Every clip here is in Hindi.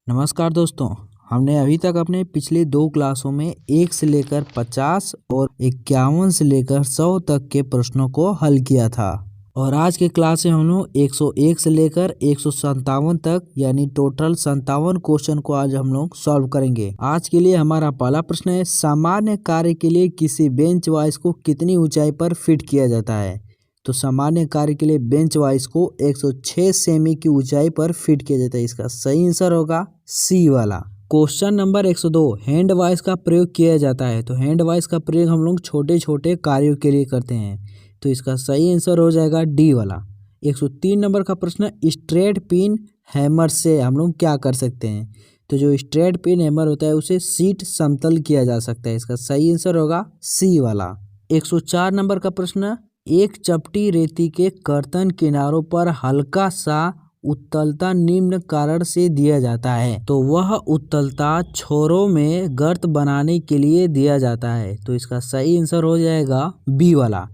नमस्कार दोस्तों। हमने अभी तक अपने पिछले 2 क्लासों में 1 से लेकर 50 और 51 से लेकर 100 तक के प्रश्नों को हल किया था और आज के क्लास में हम लोग 101 से लेकर 157 तक यानी टोटल 57 क्वेश्चन को आज हम लोग सॉल्व करेंगे। आज के लिए हमारा पहला प्रश्न है, सामान्य कार्य के लिए किसी बेंच वाइज को कितनी ऊंचाई पर फिट किया जाता है। तो सामान्य कार्य के लिए बेंच वाइज को 106 सेमी की ऊंचाई पर फिट किया जाता है। इसका सही आंसर होगा सी वाला। क्वेश्चन नंबर 102, हैंड वाइज का प्रयोग किया जाता है। तो हैंड वाइज का प्रयोग हम लोग छोटे छोटे कार्यों के लिए करते हैं। तो इसका सही आंसर हो जाएगा डी वाला। 103 नंबर का प्रश्न, स्ट्रेट पिन हैमर से हम लोग क्या कर सकते हैं। तो जो स्ट्रेट पिन हैमर होता है उसे सीट समतल किया जा सकता है। इसका सही आंसर होगा सी वाला। 104 नंबर का प्रश्न, एक चपटी रेती के कर्तन किनारों पर हल्का सा उत्तलता निम्न कारण से दिया जाता है। तो वह उत्तलता छोरों में गर्त बनाने के लिए दिया जाता है। तो इसका सही आंसर हो जाएगा बी वाला।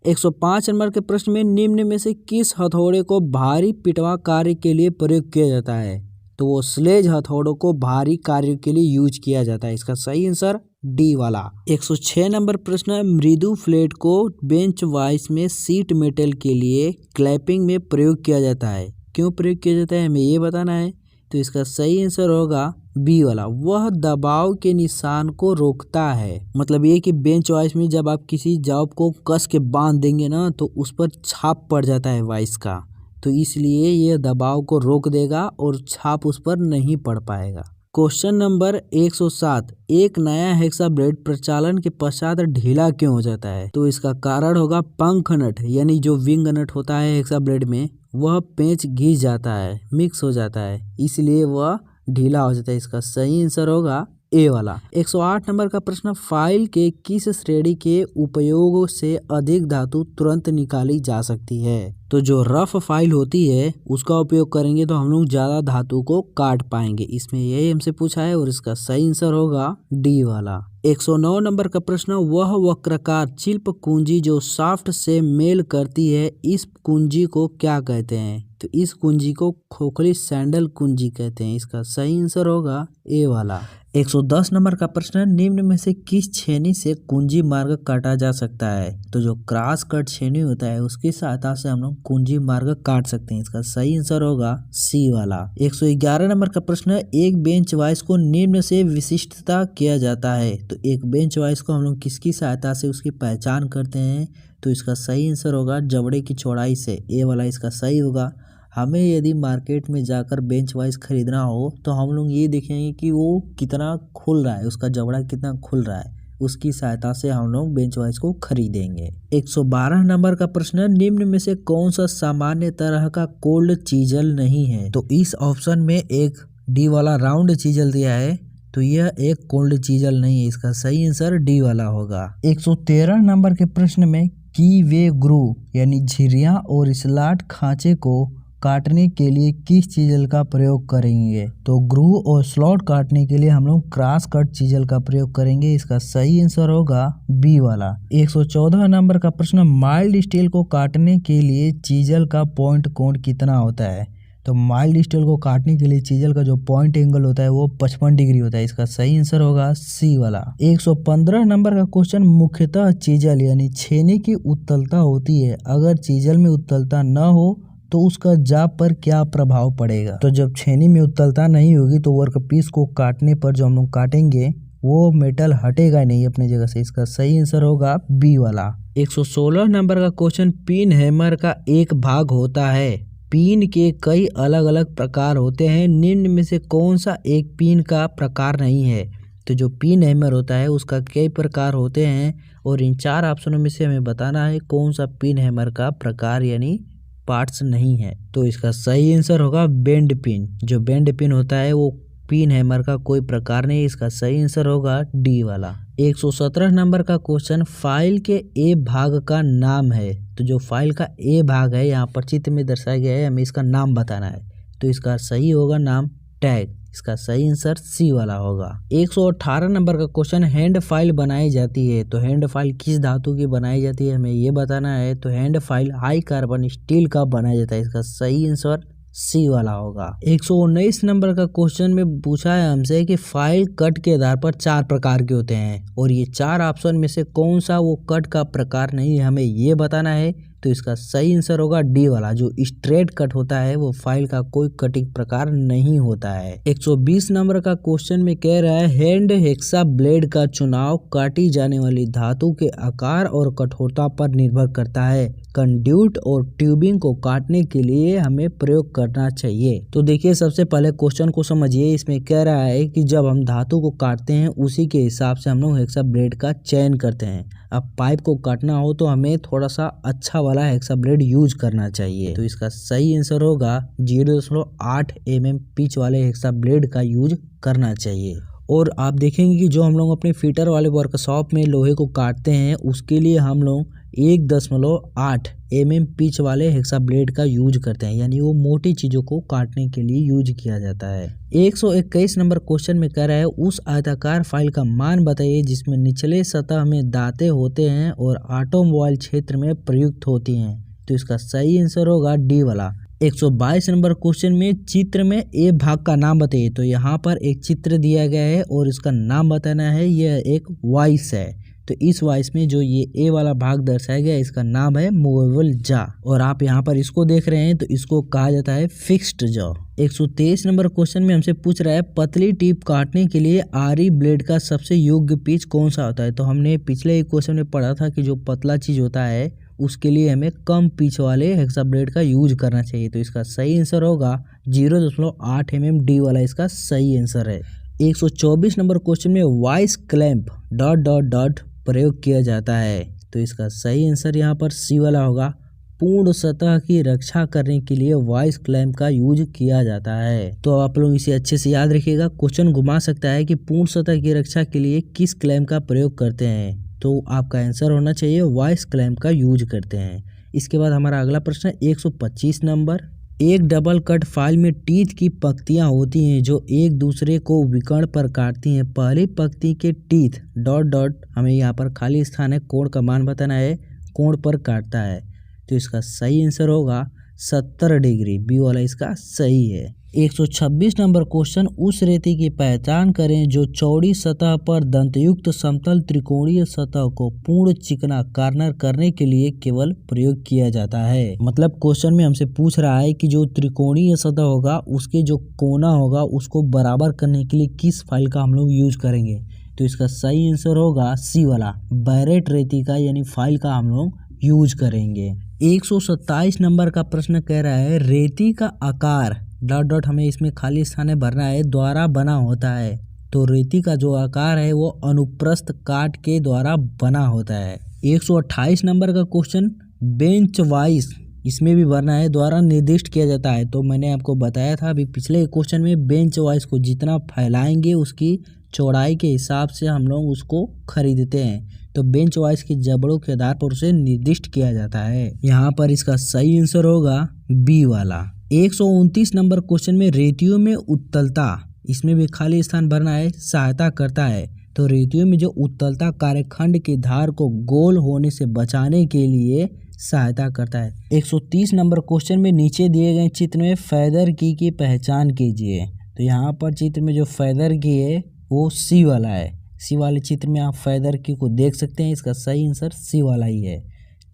105 नंबर के प्रश्न में निम्न में से किस हथौड़े को भारी पिटवा कार्य के लिए प्रयोग किया जाता है। तो वो स्लेज हथौड़ों को भारी कार्यों के लिए यूज किया जाता है। इसका सही आंसर डी वाला। 106 नंबर प्रश्न, मृदु फ्लेट को बेंच वाइज में सीट मेटल के लिए क्लैपिंग में प्रयोग किया जाता है। क्यों प्रयोग किया जाता है हमें ये बताना है। तो इसका सही आंसर होगा बी वाला। वह दबाव के निशान को रोकता है। मतलब ये कि बेंच वाइज में जब आप किसी जॉब को कस के बांध देंगे ना तो उस पर छाप पड़ जाता है वाइस का, तो इसलिए ये दबाव को रोक देगा और छाप उस पर नहीं पड़ पाएगा। क्वेश्चन नंबर 107, एक नया हेक्सा ब्लेड प्रचालन के पश्चात ढीला क्यों हो जाता है। तो इसका कारण होगा पंख नट यानी जो विंग नट होता है हेक्सा ब्लेड में वह पेंच घिस जाता है, मिक्स हो जाता है, इसलिए वह ढीला हो जाता है। इसका सही आंसर होगा ए वाला। 108 नंबर का प्रश्न, फाइल के किस श्रेणी के उपयोग से अधिक धातु तुरंत निकाली जा सकती है। तो जो रफ फाइल होती है उसका उपयोग करेंगे तो हम लोग ज्यादा धातु को काट पाएंगे। इसमें यही हमसे पूछा है और इसका सही आंसर होगा डी वाला। 109 नंबर का प्रश्न, वह वक्राकार शिल्प कुंजी जो शाफ्ट से मेल करती है, इस कुंजी को क्या कहते हैं। तो इस कुंजी को खोखली सैंडल कुंजी कहते हैं। इसका सही आंसर होगा ए वाला। 110 नंबर का प्रश्न, निम्न में से किस छेनी से कुंजी मार्ग काटा जा सकता है। तो जो क्रॉस कट छेनी होता है उसकी सहायता से हम लोग कुंजी मार्ग काट सकते हैं। इसका सही आंसर होगा सी वाला। 111 नंबर का प्रश्न, एक बेंच वाइज को निम्न से विशिष्टता किया जाता है। तो एक बेंच वाइज को हम लोग किसकी सहायता से उसकी पहचान करते हैं। तो इसका सही आंसर होगा जबड़े की चौड़ाई से, ए वाला इसका सही होगा। हमें यदि मार्केट में जाकर बेंच वाइज खरीदना हो तो हम लोग ये देखेंगे कि वो कितना खुल रहा है, उसका जबड़ा कितना खुल रहा है, उसकी सहायता से हम लोग बेंच वाइज को खरीदेंगे। 112 नंबर का प्रश्न, निम्न में से कौन सा सामान्य तरह का कोल्ड चीजल नहीं है। तो इस ऑप्शन में एक डी वाला राउंड चीजल दिया है, तो यह एक कोल्ड चीजल नहीं है। इसका सही आंसर डी वाला होगा। 113 नंबर के प्रश्न में की वे ग्रू यानी झिरिया और स्लॉट खांचे को काटने के लिए किस चीजल का प्रयोग करेंगे। तो ग्रू और स्लॉट काटने के लिए हम लोग क्रॉस कट चीजल का प्रयोग करेंगे। इसका सही आंसर होगा बी वाला। 114 नंबर का प्रश्न, माइल्ड स्टील को काटने के लिए चीजल का पॉइंट कोण कितना होता है। तो माइल्ड स्टील को काटने के लिए चीजल का जो पॉइंट एंगल होता है वो 55 डिग्री होता है। इसका सही आंसर होगा सी वाला। 115 नंबर का क्वेश्चन, मुख्यतः चीजल यानी छेनी की उत्तलता होती है, अगर चीजल में उत्तलता न हो तो उसका जाप पर क्या प्रभाव पड़ेगा। तो जब छेनी में उत्तलता नहीं होगी तो वर्कपीस को काटने पर जो हम लोग काटेंगे वो मेटल हटेगा नहीं अपनी जगह से। इसका सही आंसर होगा बी वाला। 116 नंबर का क्वेश्चन, पिन हैमर का एक भाग होता है। पिन के कई अलग अलग प्रकार होते हैं, निम्न में से कौन सा एक पिन का प्रकार नहीं है। तो जो पिन हैमर होता है उसका कई प्रकार होते हैं और इन 4 ऑप्शनों में से हमें बताना है कौन सा पिन हैमर का प्रकार यानी पार्ट्स नहीं है। तो इसका सही आंसर होगा बेंड पिन। जो बेंड पिन होता है वो पिन हैमर का कोई प्रकार नहीं। इसका सही आंसर होगा डी वाला। 117 नंबर का क्वेश्चन, फाइल के ए भाग का नाम है। तो जो फाइल का ए भाग है यहाँ पर चित्र में दर्शाया गया है, हमें इसका नाम बताना है। तो इसका सही होगा नाम टैग। इसका सही आंसर सी वाला होगा। 118 नंबर का क्वेश्चन, हैंड फाइल बनाई जाती है। तो हैंड फाइल किस धातु की बनाई जाती है हमें ये बताना है। तो hand file high carbon steel का बनाया जाता है। इसका सही आंसर सी वाला होगा। 119 नंबर का क्वेश्चन में पूछा है हमसे कि फाइल कट के आधार पर 4 प्रकार के होते हैं और ये 4 ऑप्शन में से कौन सा वो कट का प्रकार नहीं है हमें ये बताना है। तो इसका सही आंसर होगा डी वाला, जो स्ट्रेट कट होता है वो फाइल का कोई कटिंग प्रकार नहीं होता है। 120 नंबर का क्वेश्चन में कह रहा है हैंड हेक्सा ब्लेड का चुनाव काटी जाने वाली धातु के आकार और कठोरता पर निर्भर करता है। कंड्यूट और ट्यूबिंग को काटने के लिए हमें प्रयोग करना चाहिए। तो देखिए सबसे पहले क्वेश्चन को समझिए। इसमें कह रहा है कि जब हम धातु को काटते हैं उसी के हिसाब से हम लोग हेक्सा ब्लेड का चयन करते हैं। अब पाइप को काटना हो तो हमें थोड़ा सा अच्छा वाला हेक्सा ब्लेड यूज करना चाहिए। तो इसका सही आंसर होगा 0.8 mm पिच वाले हेक्सा ब्लेड का यूज करना चाहिए। और आप देखेंगे कि जो हम लोग अपने फीटर वाले वर्कशॉप में लोहे को काटते हैं उसके लिए हम लोग 1.8 mm पिच वाले हेक्सा ब्लेड का यूज करते हैं, यानी वो मोटी चीजों को काटने के लिए यूज किया जाता है। 121 नंबर क्वेश्चन में कह रहा है उस आयताकार फाइल का मान बताइए जिसमें निचले सतह में दांतें होते हैं और ऑटोमोबाइल क्षेत्र में प्रयुक्त होती हैं। तो इसका सही आंसर होगा डी वाला। 122 नंबर क्वेश्चन में चित्र में ए भाग का नाम बताइए। तो यहाँ पर एक चित्र दिया गया है और इसका नाम बताना है। यह एक वॉइस है, तो इस वॉइस में जो ये ए वाला भाग दर्शाया गया इसका नाम है मूवेबल जॉ और आप यहाँ पर इसको देख रहे हैं तो इसको कहा जाता है फिक्स्ड जॉ। 123 नंबर क्वेश्चन में हमसे पूछ रहा है पतली टिप काटने के लिए आरी ब्लेड का सबसे योग्य पिच कौन सा होता है। तो हमने पिछले एक क्वेश्चन में पढ़ा था कि जो पतला चीज होता है उसके लिए हमें कम पिच वाले हेक्सा ब्लेड का यूज करना चाहिए। तो इसका सही आंसर होगा 0.8 mm डी वाला इसका सही आंसर है। 124 नंबर क्वेश्चन में वॉइस क्लैंप ... प्रयोग किया जाता है। तो इसका सही आंसर यहाँ पर सी वाला होगा। पूर्ण सतह की रक्षा करने के लिए वॉइस क्लैंप का यूज किया जाता है। तो आप लोग इसे अच्छे से याद रखिएगा। क्वेश्चन घुमा सकता है कि पूर्ण सतह की रक्षा के लिए किस क्लैंप का प्रयोग करते हैं, तो आपका आंसर होना चाहिए वॉइस क्लैंप का यूज करते हैं। इसके बाद हमारा अगला प्रश्न है 125 नंबर। एक डबल कट फाइल में टीथ की पंक्तियां होती हैं जो एक दूसरे को विकर्ण पर काटती हैं। पहली पंक्ति के टीथ ... हमें यहाँ पर खाली स्थान है, कोण का मान बताना है, कोण पर काटता है। तो इसका सही आंसर होगा 70 डिग्री, बी वाला इसका सही है। 126 नंबर क्वेश्चन उस रेती की पहचान करें जो चौड़ी सतह पर दंतयुक्त समतल त्रिकोणीय सतह को पूर्ण चिकना कार्नर करने के लिए केवल प्रयोग किया जाता है। मतलब क्वेश्चन में हमसे पूछ रहा है कि जो त्रिकोणीय सतह होगा उसके जो कोना होगा उसको बराबर करने के लिए किस फाइल का हम लोग यूज करेंगे। तो इसका सही आंसर होगा सी वाला, बैरेट रेती का यानी फाइल का हम लोग यूज करेंगे। 127 नंबर का प्रश्न कह रहा है रेती का आकार ... हमें इसमें खाली स्थान भरना है, द्वारा बना होता है। तो रेती का जो आकार है वो अनुप्रस्थ काट के द्वारा बना होता है। 128 नंबर का क्वेश्चन बेंच वाइज, इसमें भी भरना है, द्वारा निर्दिष्ट किया जाता है। तो मैंने आपको बताया था अभी पिछले क्वेश्चन में बेंच वाइज को जितना फैलाएंगे उसकी चौड़ाई के हिसाब से हम लोग उसको खरीदते हैं। तो बेंच वाइज की जबड़ों के आधार पर उसे निर्दिष्ट किया जाता है। यहाँ पर इसका सही आंसर होगा बी वाला। 129 नंबर क्वेश्चन में रेतियों में उत्तलता, इसमें भी खाली स्थान भरना है, सहायता करता है। तो रेतियों में जो उत्तलता कार्यखंड की धार को गोल होने से बचाने के लिए सहायता करता है। 130 नंबर क्वेश्चन में नीचे दिए गए चित्र में फेदर की पहचान कीजिए। तो यहाँ पर चित्र में जो फेदर की है वो सी वाला है। सी वाले चित्र में आप फेदर की को देख सकते हैं, इसका सही आंसर सी वाला ही है।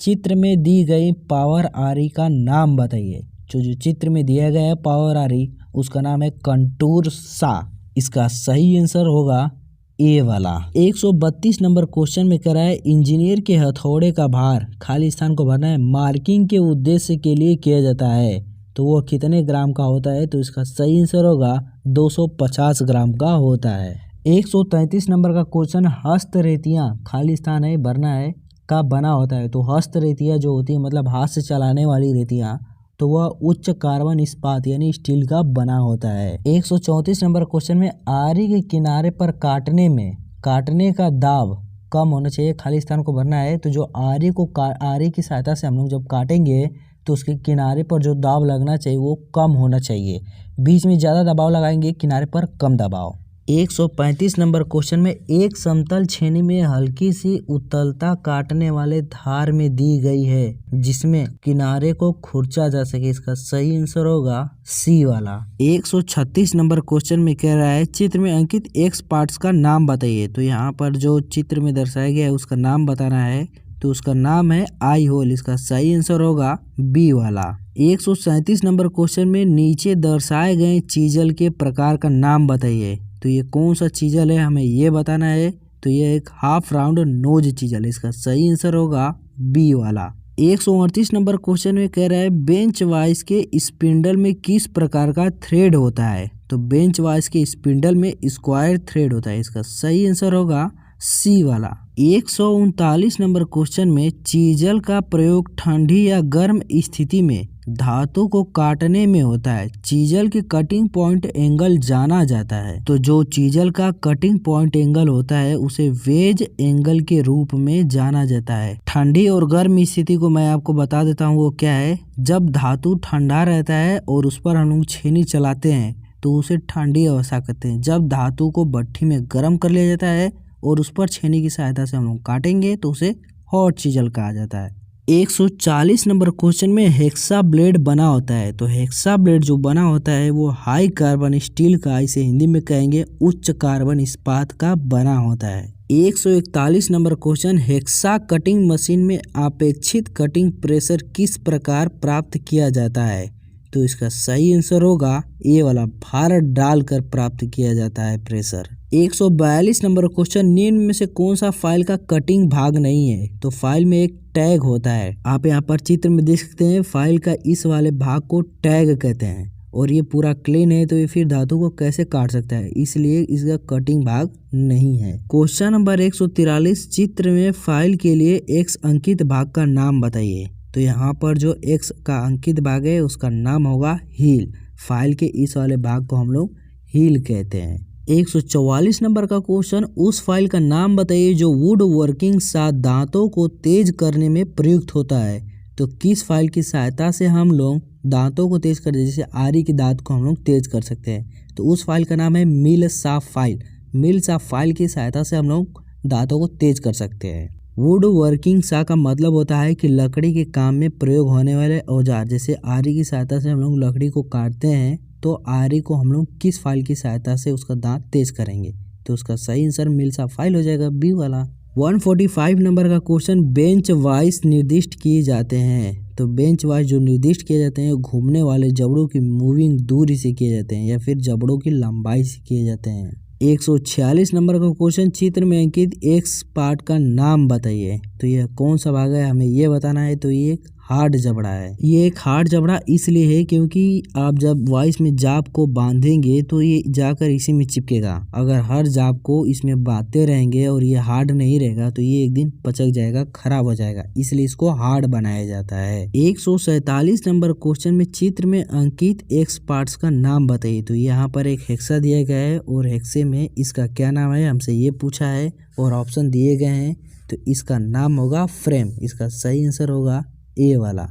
चित्र में दी गई पावर आरी का नाम बताइए। जो चित्र में दिया गया है पावर आरी उसका नाम है कंटूर सा, इसका सही आंसर होगा ए वाला। 132 नंबर क्वेश्चन में कह रहा है इंजीनियर के हथौड़े का भार, खाली स्थान को भरना है, मार्किंग के उद्देश्य के लिए किया जाता है। तो वो कितने ग्राम का होता है। तो इसका सही आंसर होगा 250 ग्राम का होता है। 133 नंबर का क्वेश्चन हस्तरेतियाँ, खाली स्थान है भरना है, का बना होता है। तो हस्तरेतियाँ जो होती है मतलब हाथ से चलाने वाली रेतियाँ, तो वह उच्च कार्बन इस्पात यानी स्टील का बना होता है। 134 नंबर क्वेश्चन में आरी के किनारे पर काटने का दाब कम होना चाहिए, खाली स्थान को भरना है। तो जो आरी की सहायता से हम लोग जब काटेंगे तो उसके किनारे पर जो दाब लगना चाहिए वो कम होना चाहिए। बीच में ज़्यादा दबाव लगाएंगे, किनारे पर कम दबाव। 135 नंबर क्वेश्चन में एक समतल छेनी में हल्की सी उत्तलता काटने वाले धार में दी गई है जिसमें किनारे को खुरचा जा सके। इसका सही आंसर होगा सी वाला। 136 नंबर क्वेश्चन में कह रहा है चित्र में अंकित एक्स पार्ट्स का नाम बताइए। तो यहाँ पर जो चित्र में दर्शाया गया है उसका नाम बताना है, तो उसका नाम है आई होल। इसका सही आंसर होगा बी वाला। 137 नंबर क्वेश्चन में नीचे दर्शाए गए चीजल के प्रकार का नाम बताइए। तो ये कौन सा चीजल है हमें ये बताना है। तो ये एक हाफ राउंड नोज चीजल है। इसका सही आंसर होगा बी वाला। 138 नंबर क्वेश्चन में कह रहा है बेंच वाइज के स्पिंडल में किस प्रकार का थ्रेड होता है। तो बेंच वाइज के स्पिंडल में स्क्वायर थ्रेड होता है। इसका सही आंसर होगा सी वाला। 139 नंबर क्वेश्चन में चीजल का प्रयोग ठंडी या गर्म स्थिति में धातु को काटने में होता है। चीजल की कटिंग पॉइंट एंगल जाना जाता है। तो जो चीजल का कटिंग पॉइंट एंगल होता है उसे वेज एंगल के रूप में जाना जाता है। ठंडी और गर्म स्थिति को मैं आपको बता देता हूँ वो क्या है। जब धातु ठंडा रहता है और उस पर हम लोग छेनी चलाते हैं तो उसे ठंडी अवस्था कहते हैं। जब धातु को भट्ठी में गर्म कर लिया जाता है और उस पर छेनी की सहायता से हम लोग काटेंगे तो उसे हॉट चीजल कहा जाता है। 140 नंबर क्वेश्चन में हेक्सा ब्लेड बना होता है। तो हेक्सा ब्लेड जो बना होता है वो हाई कार्बन स्टील का, इसे हिंदी में कहेंगे उच्च कार्बन इस्पात का बना होता है। 141 number question hexa cutting machine में अपेक्षित कटिंग प्रेशर किस प्रकार प्राप्त किया जाता है। तो इसका सही आंसर होगा ए वाला, भारत डालकर प्राप्त किया जाता है प्रेशर। 142 नंबर क्वेश्चन निम्न में से कौन सा फाइल का कटिंग भाग नहीं है। तो फाइल में एक टैग होता है। आप यहाँ पर चित्र में देख सकते हैं फाइल का इस वाले भाग को टैग कहते हैं और ये पूरा क्लीन है तो ये फिर धातु को कैसे काट सकता है, इसलिए इसका कटिंग भाग नहीं है। क्वेश्चन नंबर 143 चित्र में फाइल के लिए एक्स अंकित भाग का नाम बताइए। तो यहाँ पर जो एक्स का अंकित भाग है उसका नाम होगा हील। फाइल के इस वाले भाग को हम लोग हील कहते हैं। 144 नंबर का क्वेश्चन उस फाइल का नाम बताइए जो वुड वर्किंग साथ दांतों को तेज करने में प्रयुक्त होता है। तो किस फाइल की सहायता से हम लोग दांतों को तेज कर, जैसे आरी के दांत को हम लोग तेज कर सकते हैं। तो उस फाइल का नाम है मिल साफ फाइल। मिल साफ फाइल की सहायता से हम लोग दांतों को तेज कर सकते हैं। वुड वर्किंग सा का मतलब होता है कि लकड़ी के काम में प्रयोग होने वाले औजार, जैसे आरी की सहायता से हम लोग लकड़ी को काटते हैं तो आरी को हम लोग किस फाइल की सहायता से उसका दांत तेज करेंगे। तो उसका सही आंसर मिल सा फाइल हो जाएगा बी वाला। 145 नंबर का क्वेश्चन बेंच वाइज निर्दिष्ट किए जाते हैं। तो बेंच वाइज जो निर्दिष्ट किए जाते हैं घूमने वाले जबड़ों की मूविंग दूरी से किए जाते हैं या फिर जबड़ों की लंबाई से किए जाते हैं। 146 नंबर का क्वेश्चन चित्र में अंकित एक्स पार्ट का नाम बताइए। तो यह कौन सा भाग है हमें ये बताना है। तो ये एक हार्ड जबड़ा है। ये एक हार्ड जबड़ा इसलिए है क्योंकि आप जब वाइस में जाप को बांधेंगे तो ये जाकर इसी में चिपकेगा। अगर हर जाप को इसमें बांधते रहेंगे और ये हार्ड नहीं रहेगा तो ये एक दिन पचक जाएगा, खराब हो जाएगा, इसलिए इसको हार्ड बनाया जाता है। 147 नंबर क्वेश्चन में चित्र में अंकित एक्स पार्ट्स का नाम बताइए। तो यहाँ पर एक हेक्सा दिया गया है और हेक्से में इसका क्या नाम है हमसे ये पूछा है और ऑप्शन दिए गए हैं। तो इसका नाम होगा फ्रेम। इसका सही आंसर होगा ए वाला।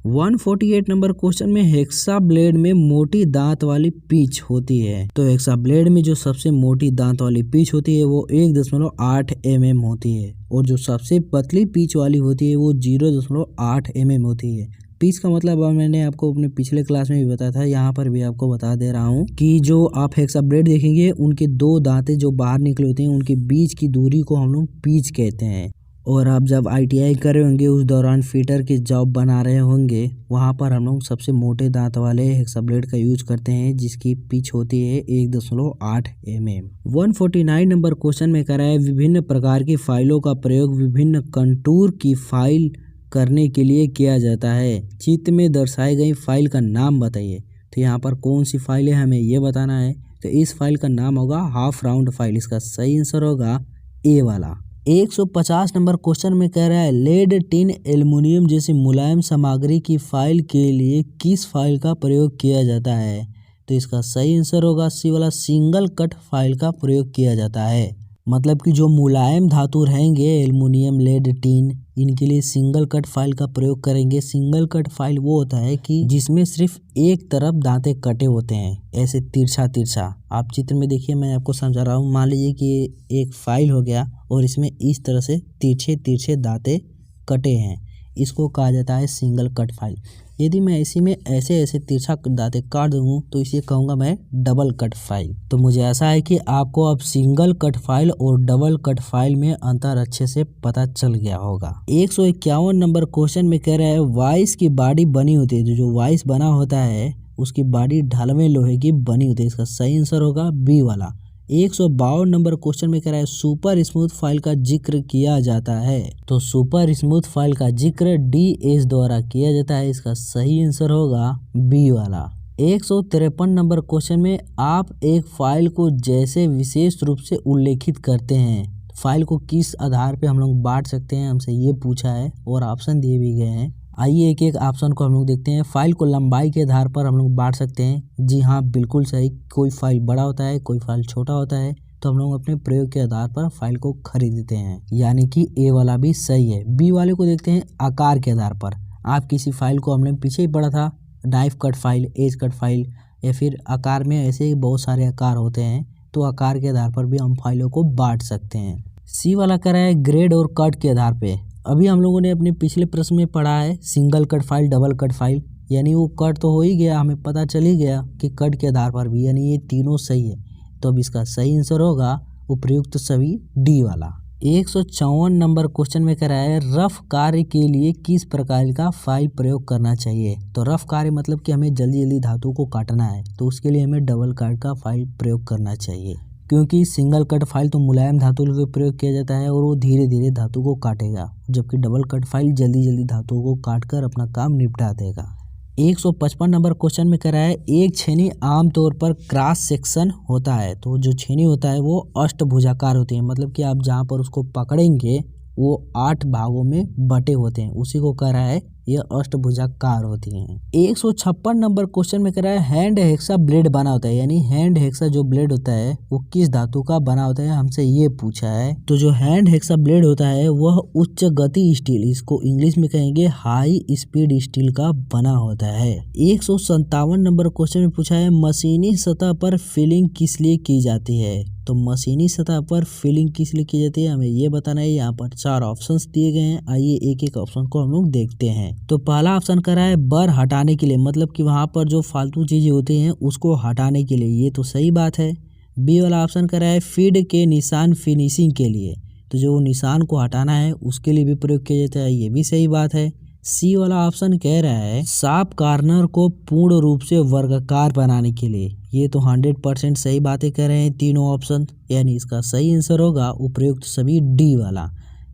148 नंबर क्वेश्चन में हेक्सा ब्लेड में मोटी दांत वाली पीच होती है। तो हेक्सा ब्लेड में जो सबसे मोटी दांत वाली पीच होती है वो 1.8 mm होती है और जो सबसे पतली पीच वाली होती है वो 0.8 mm होती है। पीच का मतलब मैंने आपको अपने पिछले क्लास में भी बताया था, यहाँ पर भी आपको बता दे रहा हूँ कि जो आप हेक्सा ब्लेड देखेंगे उनके दो दांतें जो बाहर निकले होते हैं उनके बीच की दूरी को हम लोग पीच कहते हैं। और आप जब ITI कर रहे होंगे उस दौरान फिटर की जॉब बना रहे होंगे वहाँ पर हम लोग सबसे मोटे दांत वाले हेक्सा ब्लेड का यूज करते हैं जिसकी पिच होती है 1.8 mm। 149 नंबर क्वेश्चन में कह रहा है विभिन्न प्रकार की फाइलों का प्रयोग विभिन्न कंटूर की फाइल करने के लिए किया जाता है। चित्र में दर्शाई गई फाइल का नाम बताइए। तो यहाँ पर कौन सी फाइल है हमें ये बताना है। तो इस फाइल का नाम होगा हाफ राउंड फाइल। इसका सही आंसर होगा ए वाला। 150 नंबर क्वेश्चन में कह रहा है लेड, टिन, एल्युमिनियम जैसी मुलायम सामग्री की फाइल के लिए किस फाइल का प्रयोग किया जाता है। तो इसका सही आंसर होगा सी वाला, सिंगल कट फाइल का प्रयोग किया जाता है। मतलब कि जो मुलायम धातु रहेंगे एल्युमिनियम, लेड, टीन, इनके लिए सिंगल कट फाइल का प्रयोग करेंगे। सिंगल कट फाइल वो होता है कि जिसमें सिर्फ एक तरफ दांते कटे होते हैं, ऐसे तिरछा तिरछा। आप चित्र में देखिए, मैं आपको समझा रहा हूँ। मान लीजिए कि एक फाइल हो गया और इसमें इस तरह से तिरछे तिरछे दांते कटे हैं, इसको कहा जाता है सिंगल कट फाइल। यदि मैं इसी में ऐसे ऐसे तिरछा दांते काट दूँ तो इसे कहूँगा मैं डबल कट फाइल। तो मुझे ऐसा है कि आपको अब सिंगल कट फाइल और डबल कट फाइल में अंतर अच्छे से पता चल गया होगा। 151 नंबर क्वेश्चन में कह रहा है वाइस की बॉडी बनी होती है, जो वाइस बना होता है उसकी बॉडी ढलवें लोहे की बनी होती है। इसका सही आंसर होगा बी वाला। 152 नंबर क्वेश्चन में कह रहा है सुपर स्मूथ फाइल का जिक्र किया जाता है। तो सुपर स्मूथ फाइल का जिक्र DS द्वारा किया जाता है। इसका सही आंसर होगा बी वाला। 153 नंबर क्वेश्चन में आप एक फाइल को जैसे विशेष रूप से उल्लेखित करते हैं, फाइल को किस आधार पे हम लोग बांट सकते हैं, हमसे ये पूछा है और ऑप्शन दिए भी गए हैं। आइए एक एक ऑप्शन को हम लोग देखते हैं। फाइल को लंबाई के आधार पर हम लोग बांट सकते हैं। जी हाँ, बिल्कुल सही। कोई फाइल बड़ा होता है, कोई फाइल छोटा होता है, तो हम लोग अपने प्रयोग के आधार पर फाइल को खरीदते हैं, यानी कि ए वाला भी सही है। बी वाले को देखते हैं आकार के आधार पर। आप किसी फाइल को, हमने पीछे ही पढ़ा था, knife cut file, edge cut file, या फिर आकार में ऐसे ही बहुत सारे आकार होते हैं, तो आकार के आधार पर भी हम फाइलों को बांट सकते हैं। सी वाला कह रहा है ग्रेड और कट के आधार पे। अभी हम लोगों ने अपने पिछले प्रश्न में पढ़ा है single cut file, double cut file, यानी वो कट तो हो ही गया, हमें पता चल ही गया कि कट के आधार पर भी, यानी ये तीनों सही है। तो अब इसका सही आंसर होगा उपयुक्त सभी डी वाला। 154 नंबर क्वेश्चन में कह रहा है रफ कार्य के लिए किस प्रकार का फाइल प्रयोग करना चाहिए। तो रफ कार्य मतलब कि हमें जल्दी जल्दी धातु को काटना है, तो उसके लिए हमें डबल कट का फाइल प्रयोग करना चाहिए, क्योंकि सिंगल कट फाइल तो मुलायम धातु के प्रयोग किया जाता है और वो धीरे धीरे धातु को काटेगा, जबकि डबल कट फाइल जल्दी जल्दी धातुओं को काटकर अपना काम निपटा देगा। 155 नंबर क्वेश्चन में कह रहा है एक छेनी आमतौर पर क्रॉस सेक्शन होता है। तो जो छेनी होता है वो अष्टभुजाकार होती है, मतलब कि आप जहाँ पर उसको पकड़ेंगे वो 8 भागों में बटे होते हैं, उसी को कह रहा है यह अष्टभुजाकार होती हैं। 156 नंबर क्वेश्चन में कह रहा है हैंड हेक्सा ब्लेड बना होता है, यानी हैंड हेक्सा जो ब्लेड होता है वो किस धातु का बना होता है, हमसे ये पूछा है। तो जो हैंड हेक्सा ब्लेड होता है वह उच्च गति स्टील, इसको इंग्लिश में कहेंगे हाई स्पीड स्टील का बना होता है। 157 नंबर क्वेश्चन में पूछा है मशीनी सतह पर फिलिंग किस लिए की जाती है। तो मशीनी सतह पर फिलिंग किस लिए की जाती है, हमें ये बताना है। यहाँ पर 4 ऑप्शंस दिए गए हैं, आइए एक एक ऑप्शन को हम लोग देखते हैं। तो पहला ऑप्शन कर रहा है बर हटाने के लिए, मतलब कि वहाँ पर जो फालतू चीजें होती हैं उसको हटाने के लिए, ये तो सही बात है। बी वाला ऑप्शन कर रहा है फीड के निशान फिनिशिंग के लिए, तो जो निशान को हटाना है उसके लिए भी प्रयोग किया जाता है, ये भी सही बात है। सी वाला ऑप्शन कह रहा है शार्प कॉर्नर को पूर्ण रूप से वर्गाकार बनाने के लिए, ये तो 100% सही बातें कह रहे हैं तीनों ऑप्शन, यानी इसका सही आंसर होगा उपयुक्त सभी डी वाला।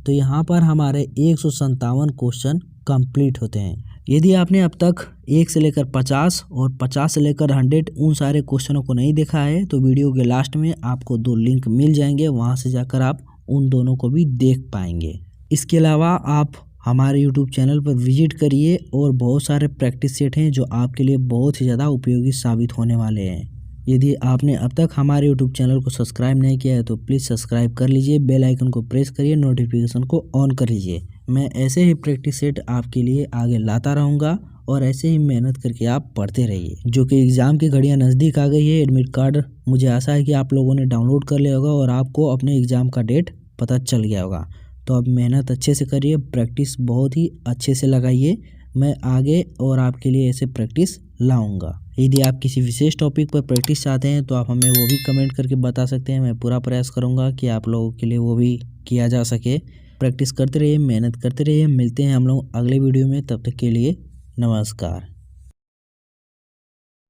तो यहाँ पर हमारे 157 क्वेश्चन कंप्लीट होते हैं। यदि आपने अब तक 1 से लेकर 50 और 50 से लेकर 100 उन सारे क्वेश्चनों को नहीं देखा है तो वीडियो के लास्ट में आपको 2 लिंक मिल जाएंगे, वहाँ से जाकर आप उन दोनों को भी देख पाएंगे। इसके अलावा आप हमारे YouTube चैनल पर विजिट करिए और बहुत सारे प्रैक्टिस सेट हैं जो आपके लिए बहुत ही ज़्यादा उपयोगी साबित होने वाले हैं। यदि आपने अब तक हमारे YouTube चैनल को सब्सक्राइब नहीं किया है तो प्लीज़ सब्सक्राइब कर लीजिए, बेल आइकन को प्रेस करिए, नोटिफिकेशन को ऑन कर लीजिए। मैं ऐसे ही प्रैक्टिस सेट आपके लिए आगे लाता रहूँगा और ऐसे ही मेहनत करके आप पढ़ते रहिए। जो कि एग्ज़ाम की घड़ियाँ नज़दीक आ गई है, एडमिट कार्ड मुझे आशा है कि आप लोगों ने डाउनलोड कर लिया होगा और आपको अपने एग्ज़ाम का डेट पता चल गया होगा। तो अब मेहनत अच्छे से करिए, प्रैक्टिस बहुत ही अच्छे से लगाइए। मैं आगे और आपके लिए ऐसे प्रैक्टिस लाऊंगा। यदि आप किसी विशेष टॉपिक पर प्रैक्टिस चाहते हैं तो आप हमें वो भी कमेंट करके बता सकते हैं। मैं पूरा प्रयास करूंगा कि आप लोगों के लिए वो भी किया जा सके। प्रैक्टिस करते रहिए, मेहनत करते रहिए। मिलते हैं हम लोग अगले वीडियो में, तब तक के लिए नमस्कार।